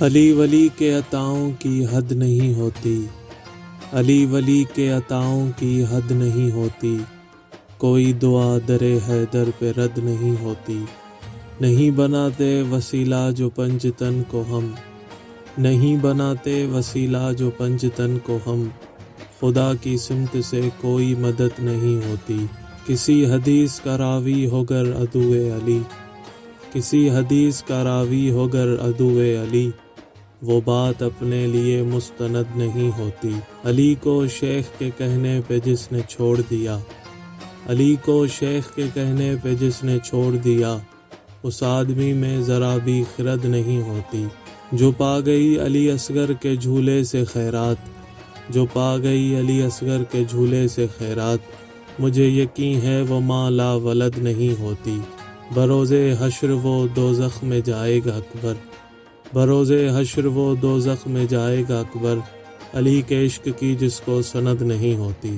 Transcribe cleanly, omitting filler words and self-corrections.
علی ولی کے عطاؤں کی حد نہیں ہوتی، علی ولی کے عطاؤں کی حد نہیں ہوتی، کوئی دعا در حیدر پہ رد نہیں ہوتی۔ نہیں بناتے وسیلہ جو پنجتن کو ہم، نہیں بناتے وسیلہ جو پنجتن کو ہم، خدا کی سمت سے کوئی مدد نہیں ہوتی۔ کسی حدیث کا راوی ہوگر عدو علی، کسی حدیث کا راوی ہوگر عدو علی، وہ بات اپنے لیے مستند نہیں ہوتی۔ علی کو شیخ کے کہنے پہ جس نے چھوڑ دیا، علی کو شیخ کے کہنے پہ جس نے چھوڑ دیا، اس آدمی میں ذرا بھی خرد نہیں ہوتی۔ جو پا گئی علی اصغر کے جھولے سے خیرات، جو پا گئی علی اصغر کے جھولے سے خیرات، مجھے یقین ہے وہ ماں لا ولد نہیں ہوتی۔ بروز حشر وہ دوزخ میں جائے گا اکبر، بروز حشر وہ دوزخ میں جائے گا اکبر، علی کے عشق کی جس کو سند نہیں ہوتی۔